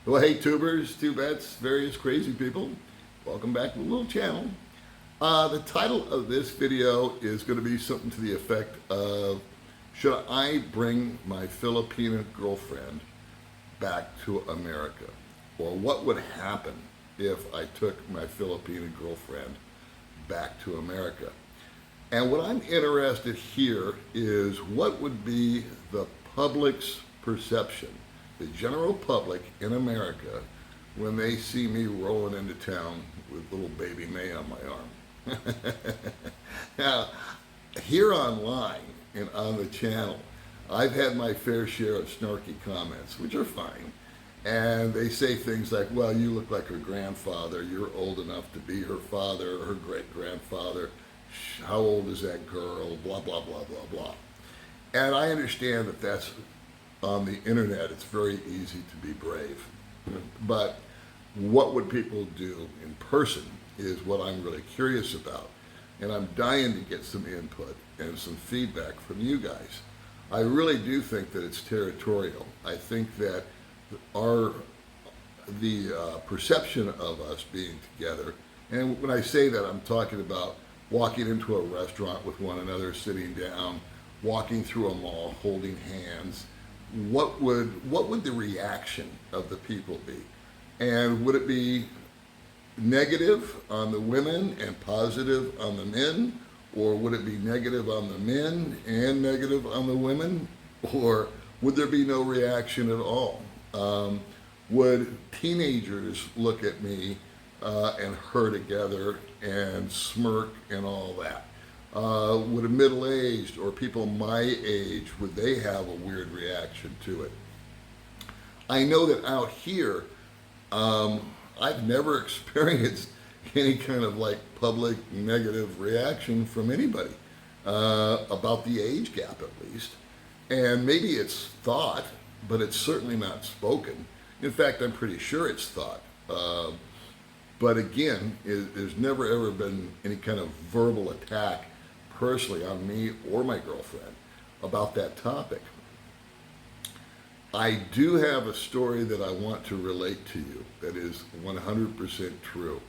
Well, hey, tubers, tubettes, various crazy people. Welcome back to the little channel. The title of this video is going to be something to the effect of, should I bring my Filipina girlfriend back to America? Or what would happen if I took my Filipina girlfriend back to America? And what I'm interested here is what would be the public's perception, the general public in America, when they see me rolling into town with little Baby Mae on my arm. Now, here online and on the channel, I've had my fair share of snarky comments, which are fine. And they say things like, well, you look like her grandfather, you're old enough to be her father or her great-grandfather, how old is that girl, blah, blah, blah, blah, blah. And I understand that that's on the internet, it's very easy to be brave. But what would people do in person is what I'm really curious about. And I'm dying to get some input and some feedback from you guys. I really do think that it's territorial. I think that the perception of us being together, and when I say that, I'm talking about walking into a restaurant with one another, sitting down, walking through a mall, holding hands. What would the reaction of the people be? And would it be negative on the women and positive on the men? Or would it be negative on the men and negative on the women? Or would there be no reaction at all? Would teenagers look at me and her together and smirk and all that? Would a middle-aged or people my age, would they have a weird reaction to it? I know that out here, I've never experienced any kind of like public negative reaction from anybody about the age gap at least. And maybe it's thought, but it's certainly not spoken. In fact, I'm pretty sure it's thought. But again, there's never ever been any kind of verbal attack personally on me or my girlfriend about that topic. I do have a story that I want to relate to you that is 100% true.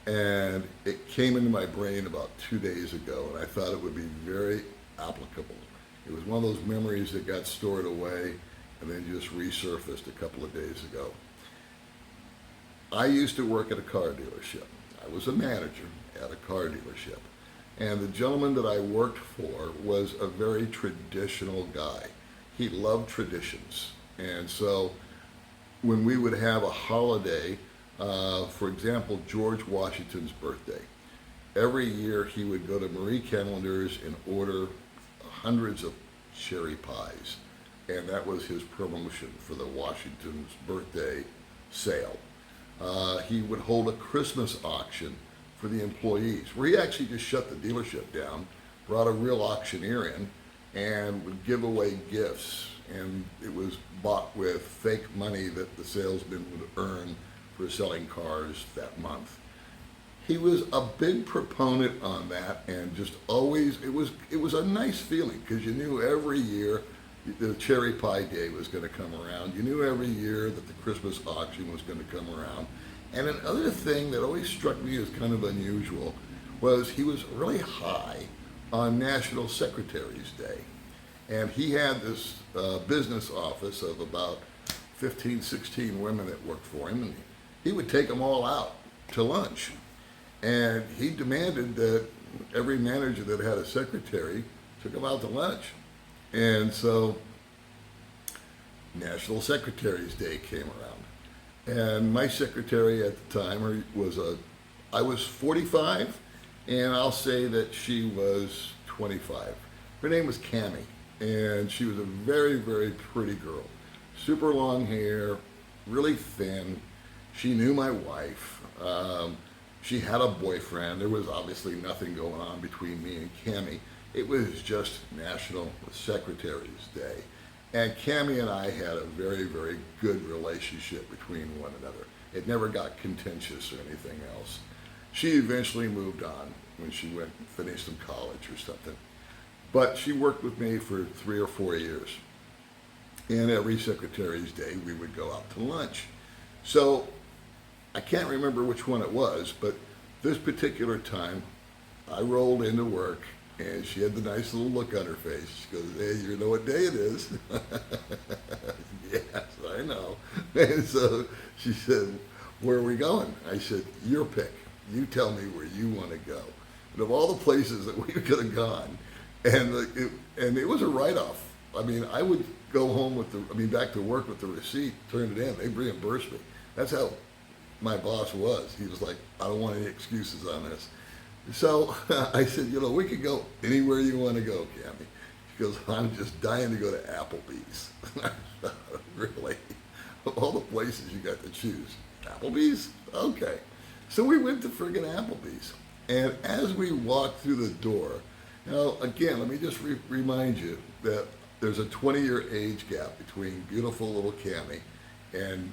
And it came into my brain about 2 days ago, and I thought it would be very applicable. It was one of those memories that got stored away and then just resurfaced a couple of days ago. I used to work at a car dealership. I was a manager at a car dealership. And the gentleman that I worked for was a very traditional guy. He loved traditions. And so when we would have a holiday, for example, George Washington's birthday, every year he would go to Marie Callender's and order hundreds of cherry pies. And that was his promotion for the Washington's birthday sale. He would hold a Christmas auction for the employees, where he actually just shut the dealership down, brought a real auctioneer in, and would give away gifts. And it was bought with fake money that the salesman would earn for selling cars that month. He was a big proponent on that, and just always, it was a nice feeling, because you knew every year the cherry pie day was going to come around. You knew every year that the Christmas auction was going to come around. And another thing that always struck me as kind of unusual was he was really high on National Secretary's Day. And he had this business office of about 15, 16 women that worked for him, and he would take them all out to lunch. And he demanded that every manager that had a secretary took them out to lunch. And so National Secretary's Day came around. And my secretary at the time I was 45, and I'll say that she was 25. Her name was Cammie, and she was a very, very pretty girl. Super long hair, really thin. She knew my wife. She had a boyfriend. There was obviously nothing going on between me and Cammie. It was just National Secretary's Day. And Cammie and I had a very, very good relationship between one another. It never got contentious or anything else. She eventually moved on when she went and finished some college or something. But she worked with me for 3 or 4 years. And every Secretary's Day, we would go out to lunch. So I can't remember which one it was, but this particular time I rolled into work and she had the nice little look on her face. She goes, "Hey, you know what day it is?" Yes, I know. And so she said, "Where are we going?" I said, "Your pick. You tell me where you want to go." And of all the places that we could have gone, and it was a write-off. I mean, I would go home with back to work with the receipt, turn it in, they reimbursed me. That's how my boss was. He was like, "I don't want any excuses on this." So I said, "We could go anywhere you want to go, Cammy." She goes, "I'm just dying to go to Applebee's." I thought, really? Of all the places you got to choose, Applebee's? Okay. So we went to friggin' Applebee's. And as we walked through the door, now again, let me just remind you that there's a 20-year age gap between beautiful little Cammy and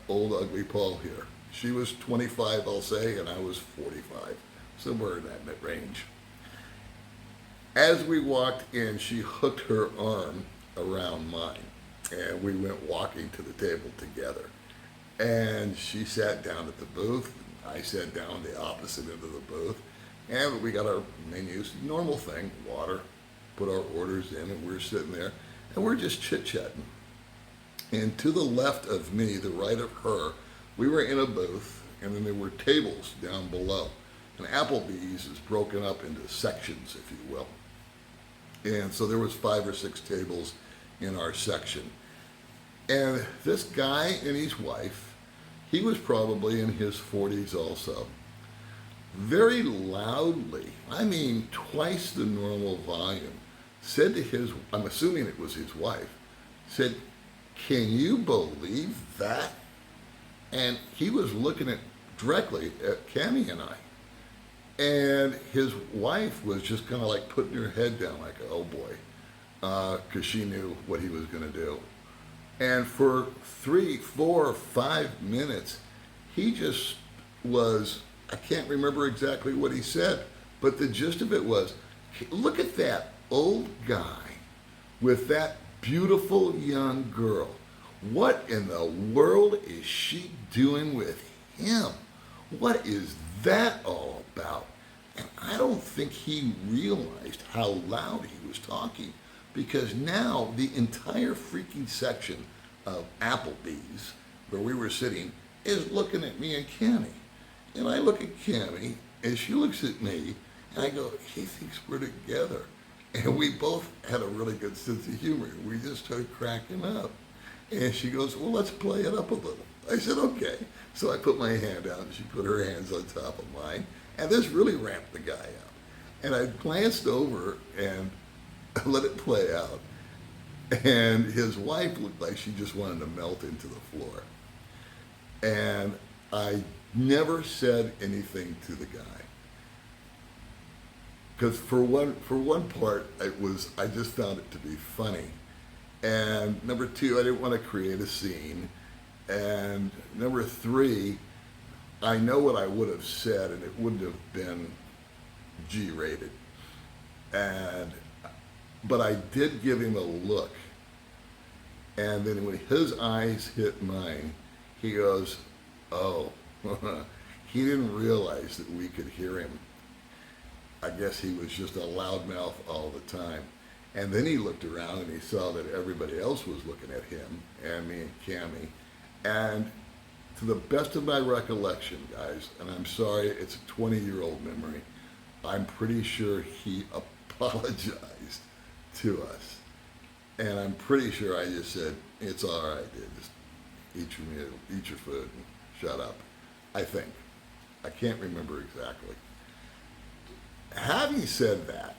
old ugly Paul here. She was 25, I'll say, and I was 45. Somewhere in that range. As we walked in, she hooked her arm around mine, and we went walking to the table together. And she sat down at the booth. I sat down the opposite end of the booth, and we got our menus, normal thing, water, put our orders in, and we're sitting there, and we're just chit-chatting. And to the left of me, the right of her, we were in a booth, and then there were tables down below. And Applebee's is broken up into sections, if you will. And so there was 5 or 6 tables in our section. And this guy and his wife, he was probably in his 40s also, very loudly, I mean twice the normal volume, said to his, I'm assuming it was his wife, said, "Can you believe that?" And he was looking directly at Cammy and I. And his wife was just kind of like putting her head down like, "Oh boy," because she knew what he was going to do. And for 3, 4, 5 minutes, he just was, I can't remember exactly what he said, but the gist of it was, look at that old guy with that beautiful young girl. What in the world is she doing with him? What is that all about? And I don't think he realized how loud he was talking, because now the entire freaking section of Applebee's, where we were sitting, is looking at me and Cammy. And I look at Cammy, and she looks at me, and I go, "He thinks we're together." And we both had a really good sense of humor. We just started cracking up. And she goes, "Well, let's play it up a little." I said, "Okay." So I put my hand out, and she put her hands on top of mine. And this really ramped the guy up. And I glanced over and let it play out. And his wife looked like she just wanted to melt into the floor. And I never said anything to the guy. Because for one part, I just found it to be funny. And number 2, I didn't want to create a scene. And number 3, I know what I would have said, and it wouldn't have been G-rated. But I did give him a look. And then when his eyes hit mine, he goes, "Oh," he didn't realize that we could hear him. I guess he was just a loudmouth all the time. And then he looked around and he saw that everybody else was looking at him and me and Cammy. And to the best of my recollection, guys, and I'm sorry, it's a 20-year-old memory, I'm pretty sure he apologized to us. And I'm pretty sure I just said, "It's all right, dude. Just eat your meal, eat your food, and shut up." I think. I can't remember exactly. Having said that,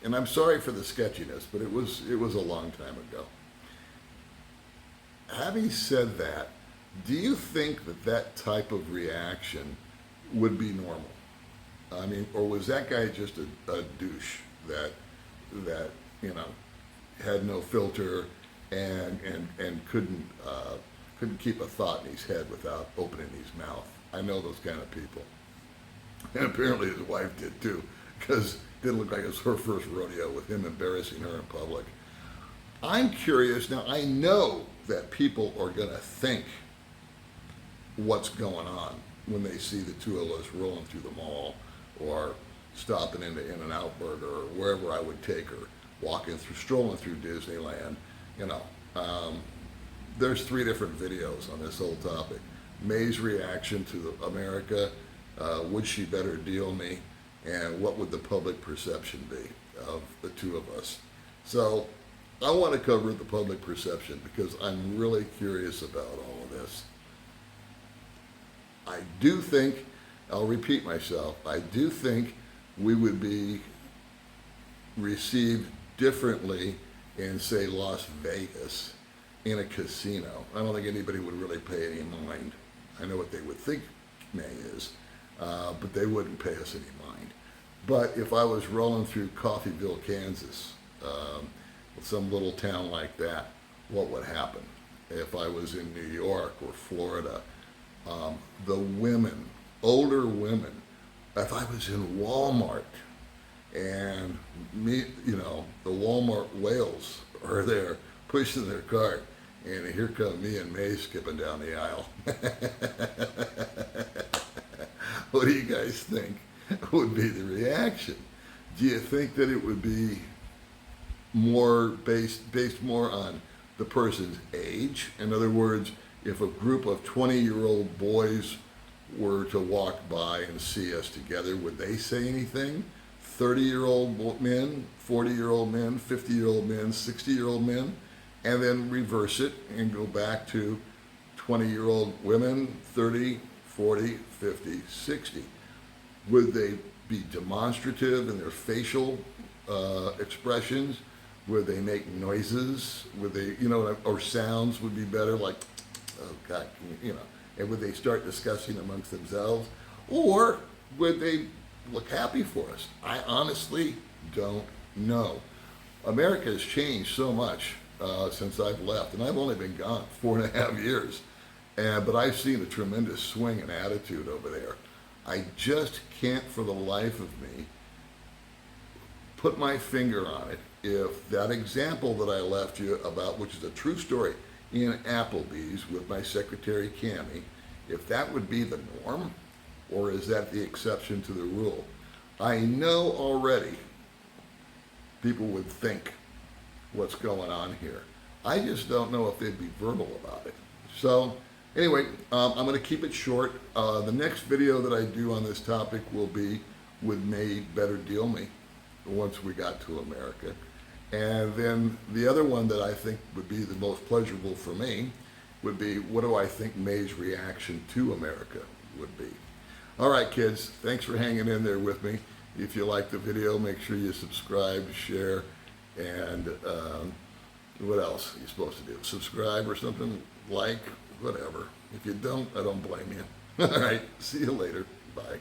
and I'm sorry for the sketchiness, but it was a long time ago. Having said that, do you think that type of reaction would be normal? I mean, or was that guy just a douche that had no filter and couldn't keep a thought in his head without opening his mouth? I know those kind of people. And apparently his wife did too, because it didn't look like it was her first rodeo with him embarrassing her in public. I'm curious, now I know that people are going to think what's going on when they see the two of us rolling through the mall or stopping into In-N-Out Burger or wherever I would take her, strolling through Disneyland. You know, there's 3 different videos on this whole topic. Mae's reaction to America, would she better deal me, and what would the public perception be of the two of us? So I want to cover the public perception because I'm really curious about all of this. I do think, I'll repeat myself, I do think we would be received differently in, say, Las Vegas in a casino. I don't think anybody would really pay any mind. I know what they would think Mae is, but they wouldn't pay us any mind. But if I was rolling through Coffeyville, Kansas, some little town like that, what would happen? If I was in New York or Florida, the women, older women, if I was in Walmart and me, you know, the Walmart whales are there pushing their cart, and here come me and Mae skipping down the aisle. What do you guys think would be the reaction? Do you think that it would be more based more on the person's age? In other words, if a group of 20-year-old boys were to walk by and see us together, would they say anything? 30-year-old men, 40-year-old men, 50-year-old men, 60-year-old men, and then reverse it and go back to 20-year-old women, 30, 40, 50, 60. Would they be demonstrative in their facial expressions? Would they make noises? Would they, you know, or sounds would be better, like, oh God, you know, and would they start discussing amongst themselves? Or would they look happy for us? I honestly don't know. America has changed so much since I've left, and I've only been gone 4.5 years, but I've seen a tremendous swing in attitude over there. I just can't for the life of me put my finger on it if that example that I left you about, which is a true story, in Applebee's with my secretary Cammie, if that would be the norm, or is that the exception to the rule? I know already people would think what's going on here. I just don't know if they'd be verbal about it. So anyway, I'm going to keep it short. The next video that I do on this topic will be, would Mae better deal me once we got to America? And then the other one that I think would be the most pleasurable for me would be, what do I think Mae's reaction to America would be? All right, kids, thanks for hanging in there with me. If you like the video, make sure you subscribe, share, and what else are you supposed to do? Subscribe or something, like, whatever. If you don't, I don't blame you. All right, see you later. Bye.